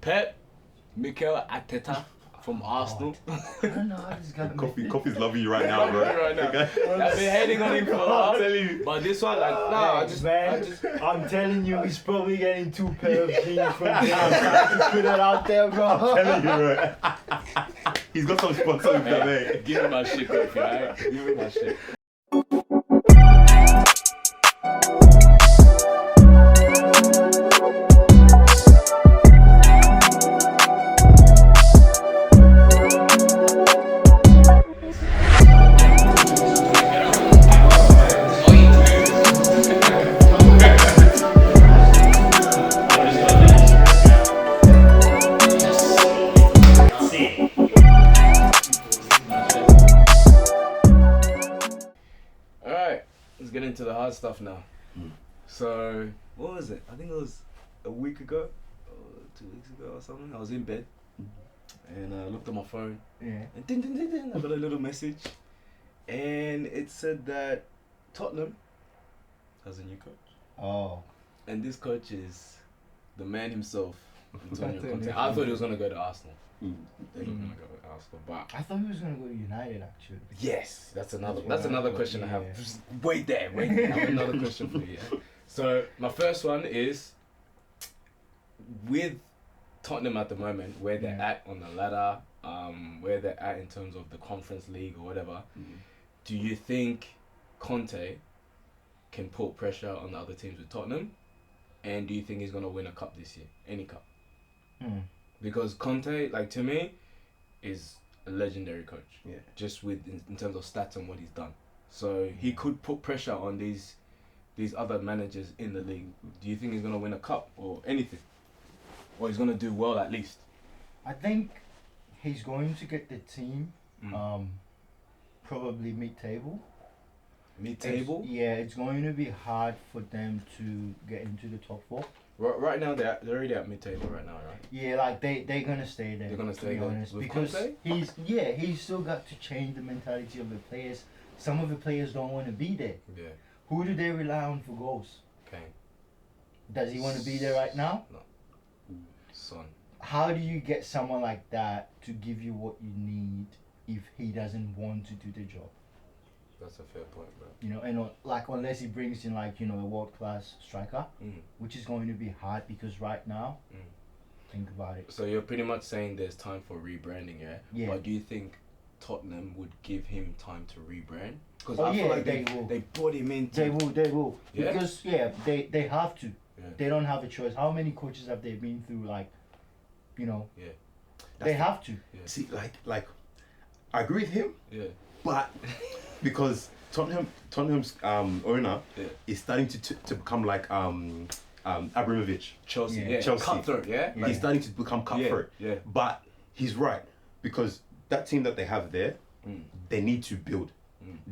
Pep, Mikel Arteta from Arsenal. I don't know how this guy. Coffee's loving you right now, bro. Right now. I've been hating on him for a while. But this one, like, nah, I'm telling you, he's probably getting 2 pair of jeans from there. Put it out there, bro. I'm telling you, bro. He's got some sponsors there, mate. Give him my shit, Kofi, alright? Give him my shit. Into the hard stuff now. So what was it? I think it was a week ago or 2 weeks ago or something. I was in bed and I looked at my phone and ding, ding, ding, ding, I got a little message and it said that Tottenham has a new coach. Oh. And this coach is the man himself, Antonio Conte. I thought he was gonna go to Arsenal. But I thought he was gonna go to United actually. Yes, that's another question I have. Wait there. I have another question for you. Yeah? So my first one is with Tottenham at the moment, where they're at on the ladder, where they're at in terms of the Conference League or whatever. Do you think Conte can put pressure on the other teams with Tottenham? And do you think he's gonna win a cup this year? Any cup? Because Conte, like, to me, is a legendary coach. Yeah. Just in terms of stats and what he's done. So he could put pressure on these other managers in the league. Do you think he's gonna win a cup or anything? Or he's gonna do well at least? I think he's going to get the team probably mid-table. Mid-table? It's going to be hard for them to get into the top 4. Right now they're already at mid-table right now, right? Yeah, like they're gonna stay there. They're gonna stay there honest, with because Conte? he's still got to change the mentality of the players. Some of the players don't want to be there. Yeah. Who do they rely on for goals? Okay. Does he want to be there right now? No. Son. How do you get someone like that to give you what you need if he doesn't want to do the job? That's a fair point, bro. You know, and like unless he brings in like, you know, a world-class striker, which is going to be hard because right now, think about it. So you're pretty much saying there's time for rebranding, yeah? Yeah. But do you think Tottenham would give him time to rebrand? Because I feel like they will. They brought him in. They will. Yeah? Because they have to. Yeah. They don't have a choice. How many coaches have they been through? Like, you know. Yeah. They have to. Yeah. See, like, I agree with him. Yeah. But because Tottenham's owner is starting to become like Abramovich. Chelsea. Yeah. Yeah. Chelsea. Cutthroat, yeah? Like, he's starting to become cutthroat. Yeah. But he's right, because that team that they have there, they need to build.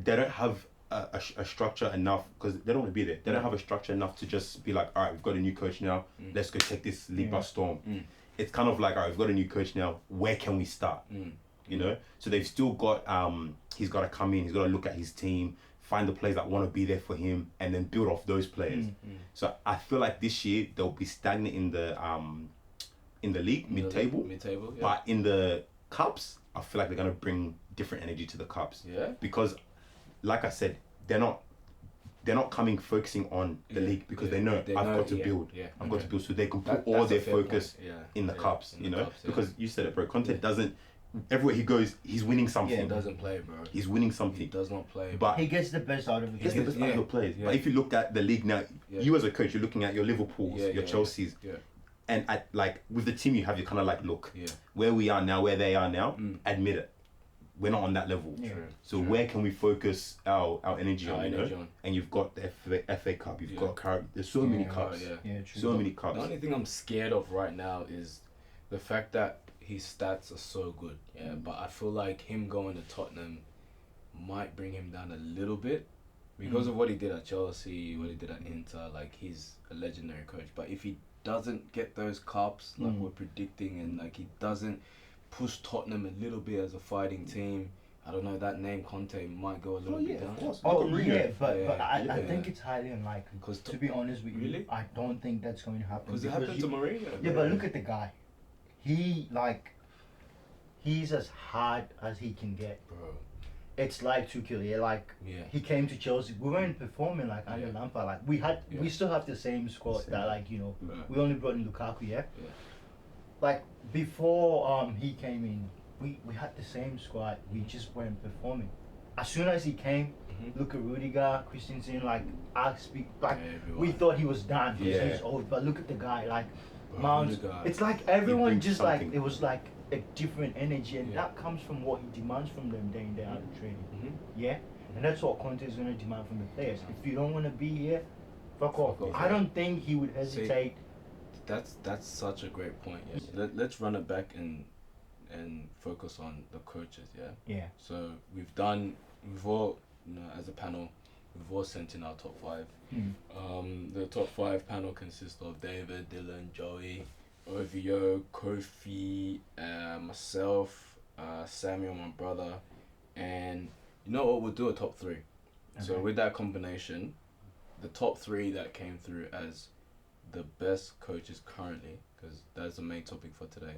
They don't have a structure enough, because they don't want to be there. They don't have a structure enough to just be like, all right, we've got a new coach now. Let's go take this league by storm. It's kind of like, all right, we've got a new coach now. Where can we start? You know, so they've still got. He's got to come in. He's got to look at his team, find the players that want to be there for him, and then build off those players. So I feel like this year they'll be stagnant in the league, mid-table. Mid-table, yeah. But in the cups, I feel like they're gonna bring different energy to the cups. Yeah. Because, like I said, they're not coming focusing on the league, because they know I've got to build. Yeah. I've got to build, so they can put all their focus in the cups. In you the know, cups, because you said it, bro. Conte doesn't. Everywhere he goes, he's winning something. Yeah, he doesn't play, bro. He's winning something. He does not play. But He gets the best out of it. he gets the best out of the players. Yeah. But if you look at the league now, you as a coach, you're looking at your Liverpools, your Chelseas. Yeah. And at, like, with the team you have, you kind of like, look, where we are now, where they are now, admit it. We're not on that level. Yeah. So where can we focus our energy on, you know? And you've got the FA Cup, you've got there's so many cups. True. So many cups. The only thing I'm scared of right now is the fact that his stats are so good. Yeah, but I feel like him going to Tottenham might bring him down a little bit because of what he did at Chelsea, what he did at Inter. Like, he's a legendary coach. But if he doesn't get those cups like we're predicting, and like he doesn't push Tottenham a little bit as a fighting team, I don't know, that name Conte might go a little bit down. Of course. But I think it's highly unlikely. Because to be honest with you, I don't think that's going to happen. Because it happened to Mourinho. Yeah, but look at the guy. he's as hard as he can get. Bro. It's like Tuchel, Yeah. he came to Chelsea. We weren't performing like under Yeah. Lampard. Like Yeah. we still have the same squad Same. that Yeah. we only brought in Lukaku, yeah. Yeah. Like before he came in, we had the same squad. We just weren't performing. As soon as he came, look at Rudiger, Christensen, like Everyone. we thought he was done because Yeah. he's old. But look at the guy, like Bro, Mount. Rudiger. It's like everyone brings just something. like it was like a different energy, and Yeah. that comes from what he demands from them day in day out of training. Mhm. Yeah, and that's what Conte is gonna demand from the players. If you don't want to be here, fuck off. off, I yeah. don't think he would hesitate. That's such a great point. Yeah. Let's run it back and focus on the coaches. Yeah. Yeah. So we've all, as a panel, we've all sent in our top 5. The top 5 panel consists of David, Dylan, Joey, Ovio, Kofi, myself, Samuel, my brother, and you know what? We'll do a top 3. So Okay. with that combination, the top 3 that came through as the best coaches currently, because that's the main topic for today.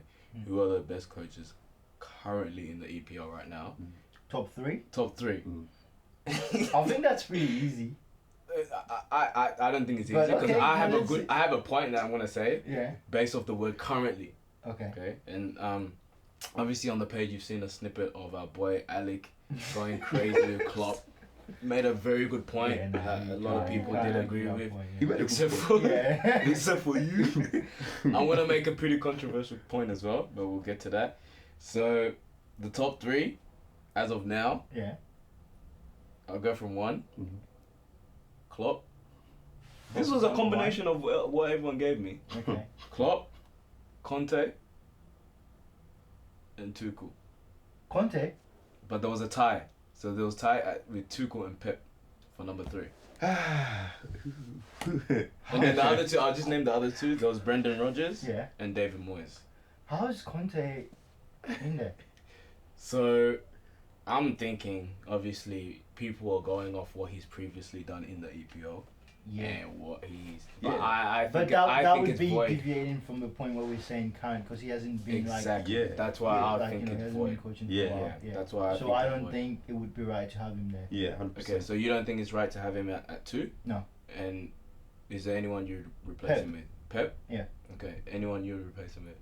Who are the best coaches currently in the EPL right now? Top 3. Top 3. I think that's pretty easy. I don't think it's easy But because okay, I let's see. have a point that I'm gonna say Yeah. based off the word currently. Okay. Okay, and obviously on the page you've seen a snippet of our boy Alec going crazy with Klopp. Made a very good point Yeah, nah, that you a lot of can't- people you did can't agree argue with, that point, He made a except good for Yeah. except for you. I'm gonna make a pretty controversial point as well, but we'll get to that. So the top 3, as of now, Yeah. I'll go from 1. Mhm. Klopp. This was a combination of what everyone gave me. Okay. Klopp, Conte, and Tuchel. Conte. But there was a tie. So there was tie with Tuchel and Pep for number 3. And then the other 2, I'll just name the other 2. There was Brendan Rodgers Yeah. and David Moyes. How is Conte in there? So I'm thinking, obviously, people are going off what he's previously done in the EPL. Yeah. And what he's... Yeah. But I But think, that I that think would it's be void. deviating from the point where we're saying current, because he hasn't been Exactly. Yeah. That's why like, I like, think he it's hasn't been void. coaching Yeah. for a while. Yeah, Yeah. that's why I So think I it's don't void. think it would be right to have him there. Yeah, 100%. Okay, so you don't think it's right to have him at 2? No. And is there anyone you'd replace Pep. him with? Pep? Yeah. Okay. Anyone you'd replace him with?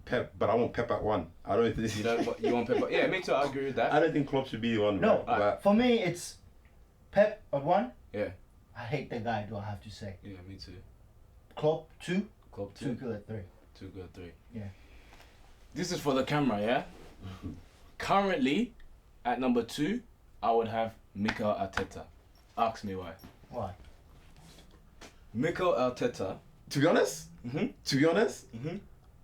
Pep, but I want Pep at 1. I don't think You don't. You want Pep? Yeah, me too. I agree with that. I don't think Klopp should be the one. No, right? But for me it's Pep at 1. Yeah. I hate the guy, do I have to say. Yeah, me too. Klopp 2, Klopp 2. Tuchel at 3. 2 good 3. Yeah. This is for the camera, yeah. Currently, at number 2, I would have Mikel Arteta. Ask me why. Why? Mikel Arteta. to be honest, Mhm.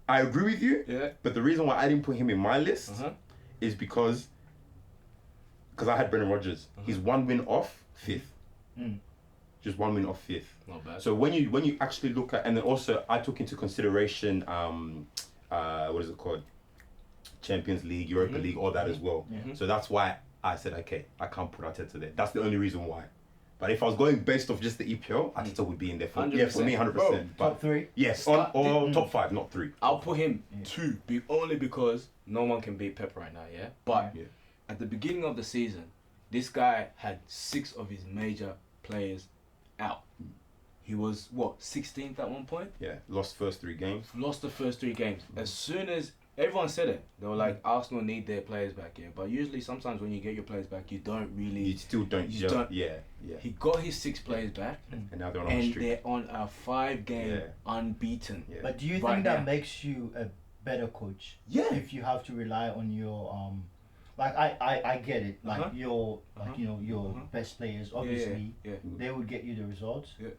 I agree with you. Yeah. But the reason why I didn't put him in my list is because I had Brendan Rodgers. He's 1 win off 5th. Just 1 win off 5th. Not bad. So when you actually look at, and then also I took into consideration what is it called, Champions League, Europa League, all that as well. Yeah. So that's why I said, okay, I can't put Arteta there. That's the only reason why. But if I was going based off just the EPL, Arteta would be in there for 100%. me 100%. But Top 3. yes, Start- or top 5, not 3. I'll put him 2, only because no one can beat Pep right now, yeah? But Yeah. at the beginning of the season, this guy had 6 of his major players out. He was, 16th at one point? Yeah, lost first 3 games. Lost the first 3 games. As soon as everyone said it, they were like, Arsenal need their players back, yeah? But usually, sometimes when you get your players back, you don't really... You still don't. You don't- Yeah. He got his 6 players back, And now they're on a and streak. they're on a 5-game Yeah. unbeaten. Yeah. But do you Right think that now. makes you a better coach? Yeah. If you have to rely on your like I get it. Like Uh-huh. your your Uh-huh. best players, obviously Yeah. they would get you the results. Yeah.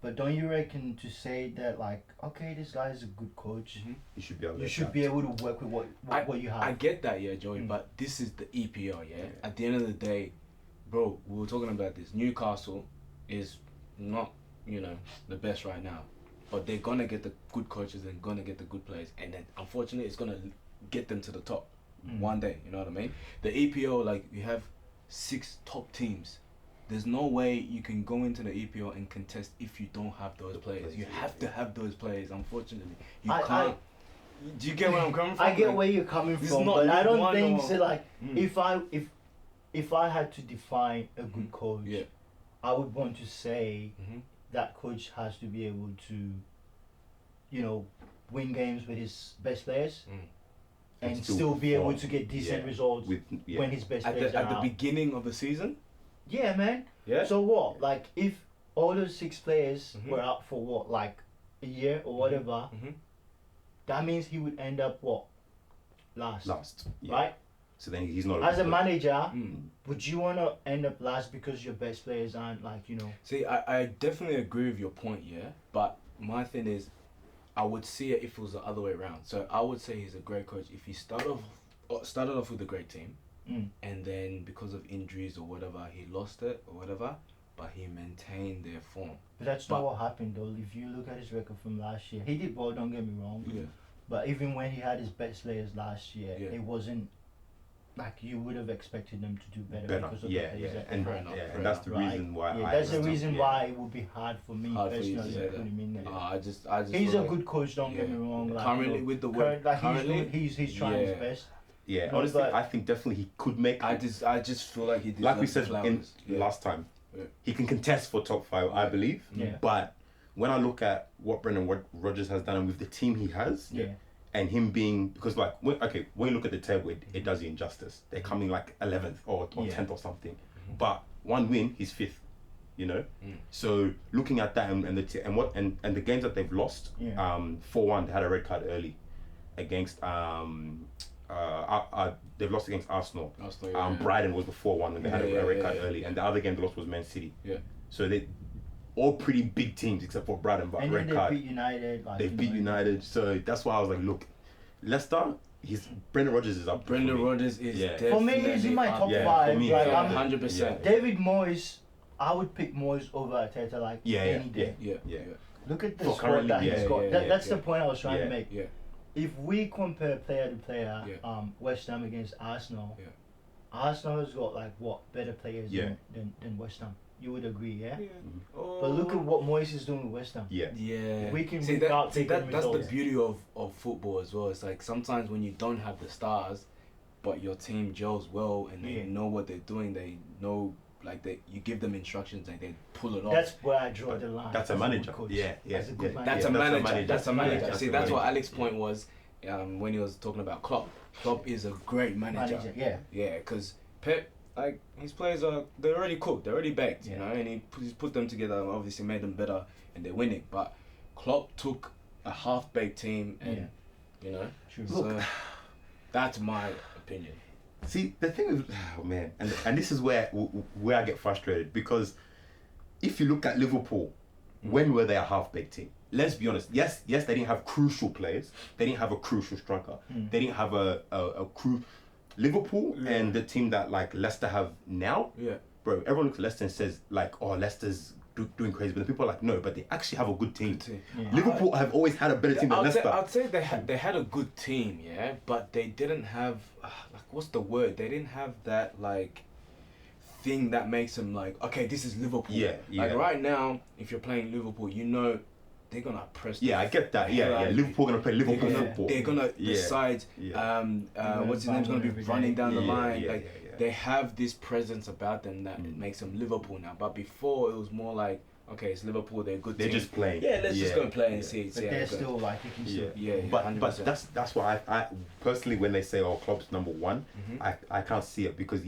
But don't you reckon to say that, like, okay, this guy is a good coach, You should be able to. you should be able to work with what you have. I get that, yeah, Joey, but this is the EPL, yeah? At the end of the day, bro, we were talking about this. Newcastle is not, the best right now. But they're going to get the good coaches and going to get the good players. And then, unfortunately, it's going to get them to the top one day, you know what I mean? The EPL, like, you have 6 top teams. There's no way you can go into the EPL and contest if you don't have those players. You have to have those players, unfortunately. You can't. Do you get where I'm coming from? I get Like, where you're coming this is from, not but I League don't One think or- so. Like, Mm. if I had to define a good coach, Yeah. I would want to say Mhm. that coach has to be able to, you know, win games with his best players Mm. and still be able perform. to get decent Yeah. results With when his best At players the are out. beginning of the season. Yeah, man. Yeah. So what? Like, if all those 6 players Mhm. were out for what, like a year or whatever, Mhm. that means he would end up what? Last. Yeah. Right? So then he's not As a good manager, Mm. would you want to end up last because your best players aren't, like, you know? See, I definitely agree with your point, yeah. But my thing is, I would see it if it was the other way around. So I would say he's a great coach if he started off with a great team, and then because of injuries or whatever, he lost it or whatever, but he maintained their form. But that's not what happened, though. If you look at his record from last year, he did well, don't get me wrong. Yeah. But even when he had his best players last year, Yeah. it wasn't like you would have expected them to do better, better. because of Yeah, the players that and they fair had. enough, yeah, fair and that's the Right? reason why. Yeah, I that's the still- reason yeah. why it would be hard for me Hard for you to personally say to that. put him in there. I just. He's feel a like- good coach, don't get me yeah. wrong. Like, Currently, you know, with the way currently, he's trying his yeah. best. Yeah, No, honestly, but- I think definitely he could make. I just feel like he did. like we said flowers. in last time, Yeah. he can contest for top 5, I believe. Yeah. But when I look at what Brendan Rodgers has done and with the team he has, Yeah. and him being, because like when you look at the table, it does you injustice. They're coming like 11th or Yeah. 10th or something, but one win, he's 5th. You know, Mm. so looking at that and the games that they've lost, Yeah. 4-1, they had a red card early against they've lost against Arsenal. Arsenal, yeah. Brighton was the 4-1 when they had a red card yeah. early, and the other game they lost was Man City. Yeah. So they all pretty big teams except for Brighton, but And then red they card. beat United. Like, They you beat know, United, so that's why I was like, look, Leicester, Brendan Rodgers is up. Brendan for me. Rodgers is Yeah. For me, he's in my definitely top up Yeah, 5. for me, like, yeah. I'm 100%. David Moyes. I would pick Moyes over Arteta like Yeah, any day. Yeah. Look at the For squad currently, that he's yeah, got. yeah, That's yeah. the point I was trying Yeah. to make. Yeah. If we compare player to player, Yeah. West Ham against Arsenal, Yeah. Arsenal has got like what better players Yeah. than West Ham. You would agree, yeah? Oh. But look at what Moyes is doing with West Ham. Yeah. Yeah. We can see week out that. take That's the results. beauty of football as well. It's like sometimes when you don't have the stars, but your team gels well and they Yeah. know what they're doing. They know, like you give them instructions and they pull it off. That's where I draw the line. That's a as manager. good coach. Yeah, yeah, As a good yeah. manager. That's Yeah, a that's a manager. manager. That's a manager. That's See, a that's what manager. Alex's point was when he was talking about Klopp. Klopp is a great manager. Yeah. Yeah, because Pep, like his players they're already cooked, they're already baked, you Yeah. know, and he's put them together, obviously made them better, and they're winning. But Klopp took a half-baked team, and you know, True. so Look. that's my opinion. See, the thing is, oh man, and this is where I get frustrated, because if you look at Liverpool, when were they a half-baked team? Let's be honest. Yes, they didn't have crucial players. They didn't have a crucial striker. They didn't have a crew. Liverpool and the team that like Leicester have now, Yeah. bro. Everyone looks at Leicester and says like, oh, Leicester's doing crazy, but the people are like, no, but they actually have a good team. Yeah. Liverpool have always had a better team than Leicester. I'd say they had a good team, yeah, but they didn't have like what's the word? They didn't have that like thing that makes them like, okay, this is Liverpool. Yeah, Like yeah. right now, if you're playing Liverpool, you know they're gonna press. Yeah, I get that. Yeah, Like, Liverpool gonna play Liverpool They're gonna, football. they're gonna Yeah. decide. Yeah. What's his name's gonna be every day. running down the Yeah, line. yeah, Like yeah. they have this presence about them that makes them Liverpool now. But before it was more like, okay, it's Liverpool. They're a good. They're team. just playing. Yeah, let's just go and play and yeah. see. But see how they're it goes. still like you can still. Yeah, But 100%. that's why I personally, when they say, oh, Klopp's number one, I can't see it, because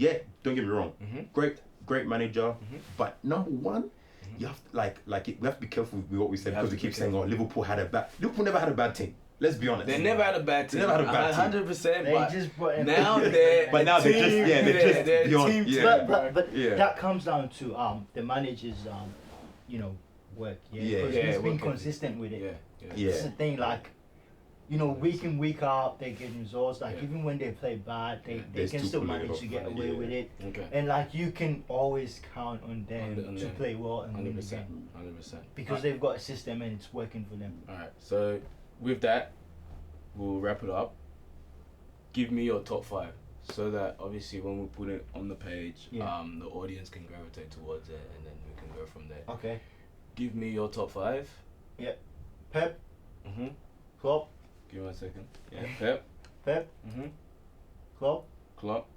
don't get me wrong, great manager, but number one, you have to, we have to be careful with what we say, You have because we to be keep saying, oh, careful. Liverpool never had a bad team. Let's be honest. They never had a bad team. They never had a bad team. 100%. They But just brought in- now they're. But now they're just- yeah, they're just they're beyond- team yeah. team, But Yeah. that comes down to the manager's work. Yeah, Yeah, because yeah, he's been work consistent with it. Yeah. Yeah. That's the thing, like, week in, week out, they get results. Like, Yeah. even when they play bad, they They can still still pull it manage off. to get away Yeah. with it. Okay. And, like, you can always count on them On to them. play well and win the 100%. game. 100%. Because they've got a system and it's working for them. All right. So with that, we'll wrap it up. Give me your top 5, so that obviously when we put it on the page, Yeah. the audience can gravitate towards it, and then we can go from there. Okay. Give me your top 5. Pep, Mhm. Klopp, Give me 1 second. Yeah. Pep. Pep, Mhm. Klopp, Klopp.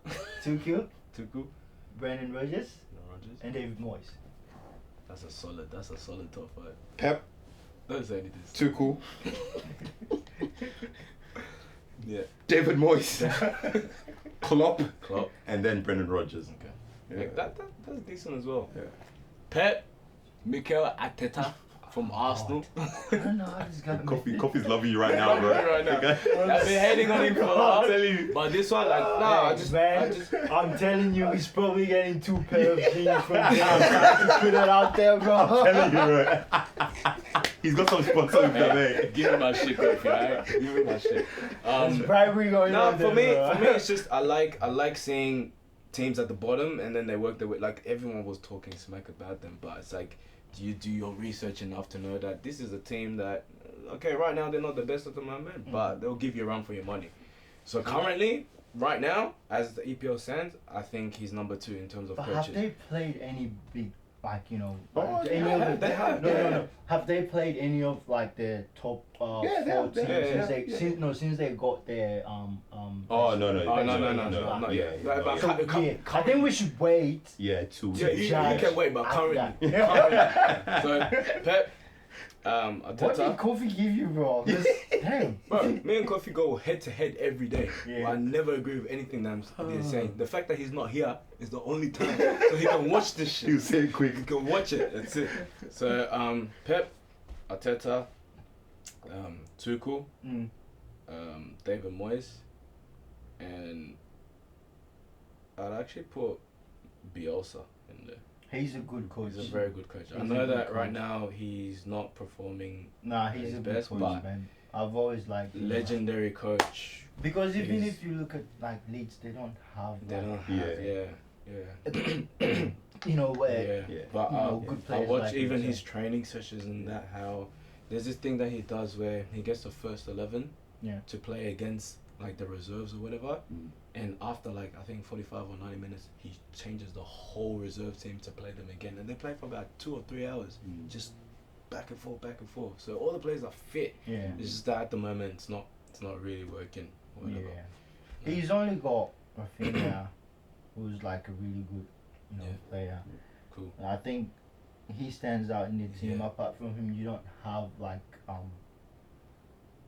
Tuchel, Tuchel. Brendan Rodgers, Rodgers. and David Moyes. That's a solid top 5. Pep, Don't say anything. Tuchel, Yeah. David Moyes, Klopp, and then Brendan Rodgers. Okay. Yeah. That's decent as well. Yeah. Pep. Mikel Arteta from Arsenal. I don't know how this guy. Coffee's loving you right now, bro. Right now. Okay. I've been hating on him for a while. I'm telling you. But this one, like, I'm telling you, he's probably getting 2 pair of jeans from there. I'm to put it out there, bro. I'm telling you, bro. He's got some sponsor with that, mate. Give him my shit, Kofi, alright? Give him my shit. There's bribery going on for there, me, it's just I like seeing teams at the bottom and then they work their way. Like everyone was talking smack about them, but it's like, do you do your research enough to know that this is a team that, okay, right now they're not the best at the moment, but they'll give you a run for your money. So currently, right now, as the EPL stands, I think he's number 2 in terms of But coaches. have they played any big, like, you know, Oh, like, yeah, any of the, they have, no, yeah. no, no. Have they played any of like the top Yeah, 4 they have, teams yeah, since they got their Oh, no. Oh, no, not Yeah, yet. yeah, But yeah. So, yeah, I think we should wait. Yeah, 2. Yeah, you can wait, but currently. After So, Pep, What did Arteta. Kofi give you, bro? This, damn. Bro, me and Kofi go head to head every day. Yeah. But I never agree with anything that they're saying. The fact that he's not here is the only time so he can watch this shit. You say it quick. He can watch it. That's it. So Pep, Arteta, Tuchel, Mm. David Moyes, and I'd actually put Bielsa in there. He's a good coach. He's a very good coach. I He's know a good that right coach. now he's not performing Nah, he's his a good best, coach, but man. I've always liked him. legendary coach. Because even He's- if you look at like Leeds, they don't have. They like, don't have, yeah. You know where. Yeah, Yeah. but You know, good I players watch like even him, his so. training sessions and that how there's this thing that he does where he gets the first 11 Yeah. to play against like the reserves or whatever, and after like I think 45 or 90 minutes he changes the whole reserve team to play them again, and they play for about 2 or 3 hours, just back and forth. So all the players are fit. Yeah. It's just that at the moment it's not really working. Or whatever. Yeah. He's only got Rafinha, who's like a really good, you know, Yeah. player. Cool. And I think he stands out in the team. Yeah. Apart from him, you don't have like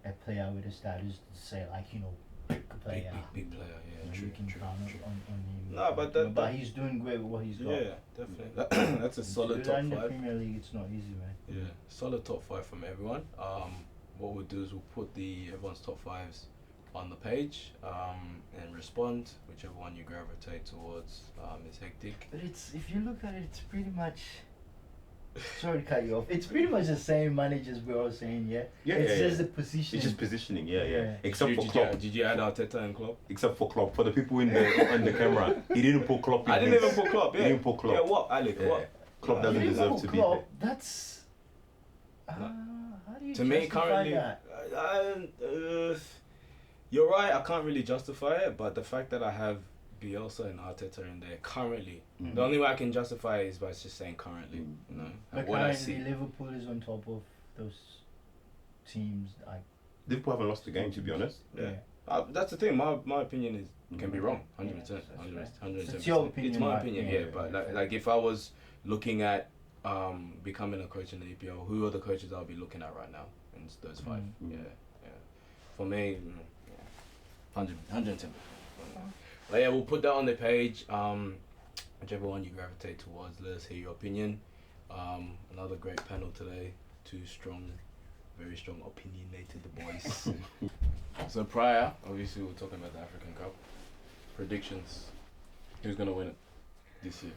a player with a status to say like, you know, big player. Big player. Yeah, You know, true. you can count on him. No, but You know, that- but he's doing great with what he's got. Yeah, definitely. That's a solid top In the 5. Premier League, it's not easy, man. Yeah, solid top 5 from everyone. What we'll do is we'll put everyone's top 5s on the page and respond. Whichever one you gravitate towards is hectic. But it's, if you look at it, it's pretty much. Sorry to cut you off. It's pretty much the same managers we're all saying, yeah. Yeah, It's yeah, just yeah. the position. It's just positioning, yeah. Yeah. Except for did Klopp. you add Arteta and Klopp? Except for Klopp. For the people in the on the camera, he didn't put Klopp in. I didn't his- even put Klopp. Yeah, He didn't put Klopp. Yeah, what, Alec? Yeah. What? Klopp doesn't You deserve know, to be Klopp, there. That's. How do you To me, justify currently, that? you're right. I can't really justify it, but the fact that I have Bielsa and Arteta in there currently, the only way I can justify it is by just saying currently. You know, But and what I see. currently, Liverpool is on top of those teams. Like, Liverpool haven't lost the game, to be honest. Yeah. That's the thing. My opinion is can be wrong. 100%. Yeah, that's right. 100%. It's your opinion, It's my right? opinion. Yeah. Yeah, but like if I was looking at becoming a coach in the EPL, who are the coaches I'll be looking at right now? And it's those 5. Yeah. For me, 110. But yeah, we'll put that on the page. Whichever one you gravitate towards, let us hear your opinion. Another great panel today. 2 strong, very strong, opinionated boys. So prior, obviously we're talking about the African Cup. Predictions. Who's gonna win it this year?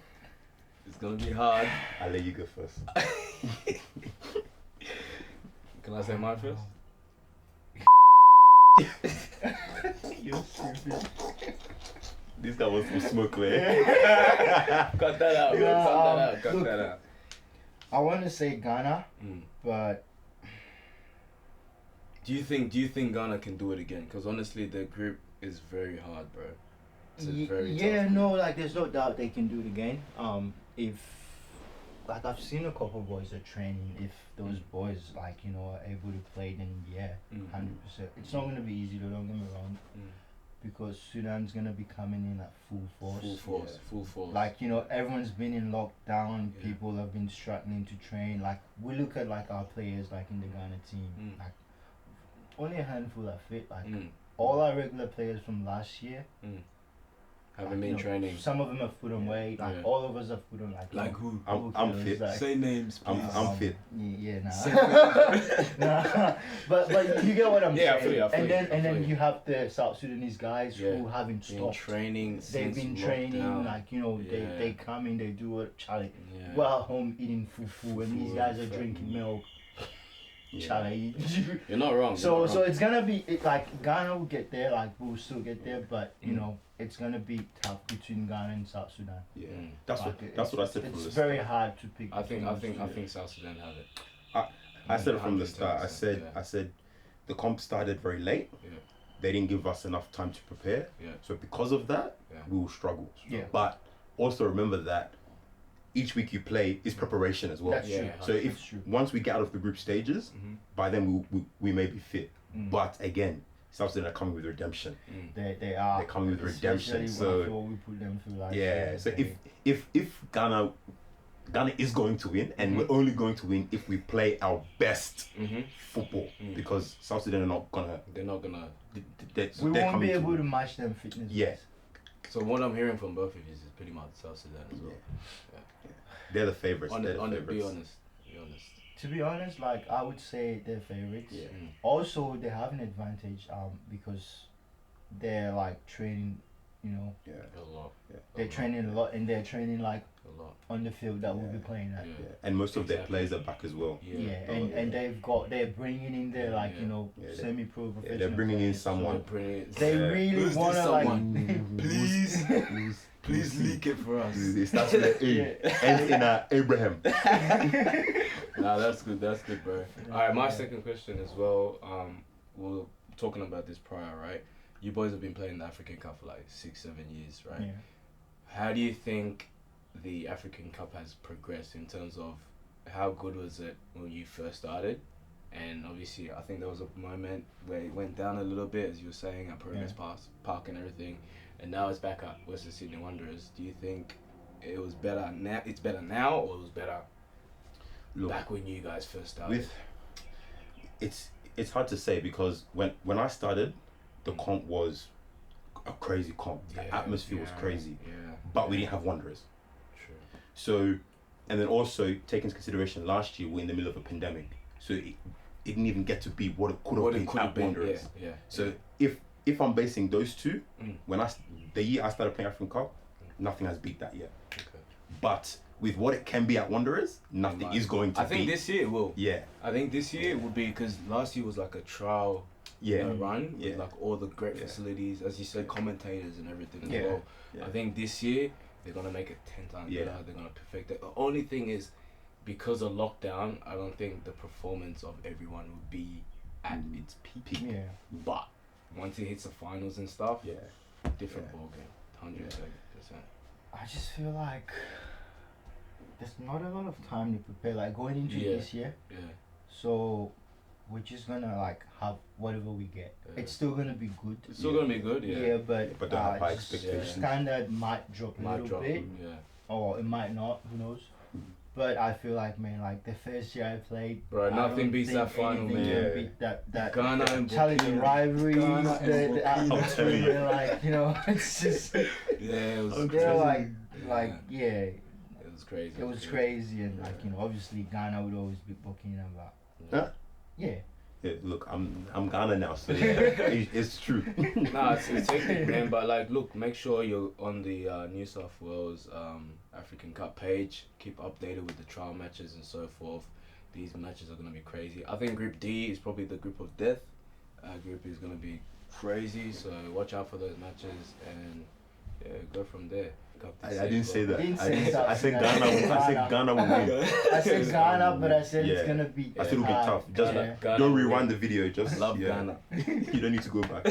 It's gonna be hard. I'll let you go first. Can I say mine first? you're stupid. This guy wants some smoke, man. Cut that out, bro. Yeah, Cut that out. Cut look, that out. I want to say Ghana, Mm. but Do you think Ghana can do it again? Because honestly, their group is very hard, bro. It's a very yeah, tough no, like there's no doubt they can do it again. If like I've seen a couple of boys at training. If those boys like are able to play, then 100%. It's not gonna be easy though. Don't get me wrong, because Sudan's gonna be coming in at full force. Full force. Like everyone's been in lockdown. People have been struggling to train. Like we look at like our players like in the Ghana team. Like only a handful are fit. Like all our regular players from last year. Haven't been training. Some of them have put on weight. Like all of us have put on like who? I'm fit. Like, say names, please. I'm fit. Nah. But you get what I'm saying. I feel you. And then you have the South Sudanese guys who haven't stopped training. They've been training. Lockdown. Like they come in, they do a challenge. We're at home eating fufu, and these guys are drinking milk. Challenge. You're not wrong. So it's gonna be like Ghana will get there. Like we'll still get there, but it's gonna be tough between Ghana and South Sudan. Yeah, that's what I said from the start. It's very hard to pick. I think South Sudan have it. I said it from the start. I said the comp started very late. Yeah. They didn't give us enough time to prepare. Yeah. So because of that, we will struggle. Yeah. But also remember that each week you play is preparation as well. That's true. So once we get out of the group stages, by then we may be fit. But again, South Sudan are coming with redemption. They are. They're coming with redemption. So we put them through like So if Ghana is going to win, and we're only going to win if we play our best football, because South Sudan are not gonna. They're not gonna. We won't be able to match them fitness. Yeah. So what I'm hearing from both of you is pretty much South Sudan as well. They're the favourites. Be honest. To be honest, like I would say they're favourites. Yeah. Also, they have an advantage because they're like training. A lot. They're training a lot, and they're training like a lot on the field that we'll be playing at. And most of their players are back as well. And they're bringing in their semi-pro professional. They're bringing in players. someone. They really wanna like please leak it for us. It starts with A, ends in Abraham. Nah, that's good, bro. Alright, my second question as well. We were talking about this prior, right? You boys have been playing the African Cup for like 6-7 years, right? Yeah. How do you think the African Cup has progressed in terms of how good was it when you first started? And obviously, I think there was a moment where it went down a little bit, as you were saying, at Progress Park and everything. And now it's back at Western Sydney Wanderers. Do you think it was better now? It's better now, or it was better back when you guys first started? It's hard to say, because when I started, the comp was a crazy comp. The atmosphere was crazy. But we didn't have Wanderers. True. So, and then also take into consideration last year we're in the middle of a pandemic, so it didn't even get to be what it could have been at Wanderers. So if I'm basing those two, the year I started playing African Cup, nothing has beat that yet. Okay. But with what it can be at Wanderers, nothing is going to beat. I think this year it will. Yeah. I think this year it will be, because last year was like a trial run with like all the great facilities, as you said, commentators and everything as well. I think this year they're gonna make it 10 times better. They're gonna perfect it. The only thing is, because of lockdown, I don't think the performance of everyone will be at its peak. Yeah. But once it hits the finals and stuff, different ball game, 100%. I just feel like there's not a lot of time to prepare. Like going into this year. Yeah. So we're just gonna like have whatever we get. It's still gonna be good. It's still gonna be good, Yeah, but don't have high expectations. Standard might drop a little bit, or it might not. Who knows? But I feel like, man, like the first year I played, bro, nothing beats that final, man. Beat that Ghana and challenging rivalry, the atmosphere, like it's just it was it was crazy. It was crazy, and like obviously Ghana would always be booking them, but yeah, look, I'm Ghana now, so it's true. Nah, it's hectic, man. But like, look, make sure you're on the New South Wales African Cup page. Keep updated with the trial matches and so forth. These matches are gonna be crazy. I think Group D is probably the group of death. Group is gonna be crazy, so watch out for those matches and go from there. I didn't say that. I said Ghana. Ghana will win. I said Ghana, but I said it's gonna be. I said it'll be tough. Just don't rewind the video. Just love Ghana. You don't need to go back.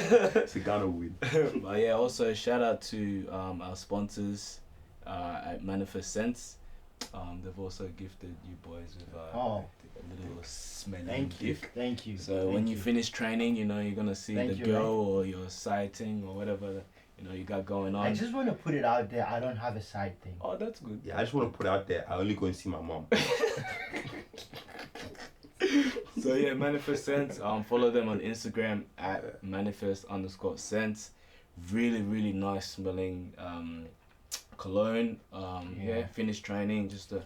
So Ghana will win. But also shout out to our sponsors at Manifest Sense. they've also gifted you boys with a little smelling Thank you. gift. Thank you. So Thank when you finish training, you know, you're gonna see Thank the you, girl or your sighting or whatever, you know, you got going on. I just want to put it out there. I don't have a side thing. Oh, that's good. Yeah, I just want to put it out there. I only go and see my mom. So yeah, Manifest Sense. Follow them on Instagram at manifest_sense. Really, really nice smelling cologne. Yeah, finish training, just a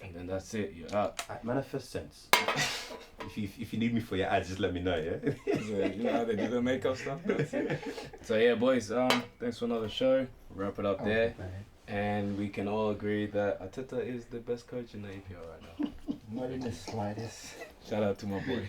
and then that's it. You're out. At Manifest Sense. If you need me for your ads, just let me know. Yeah. So, you know how they do the makeup stuff. So yeah, boys. Thanks for another show. Wrap it up there. And we can all agree that Arteta is the best coach in the EPL right now. Not in the slightest. Shout out to my boy.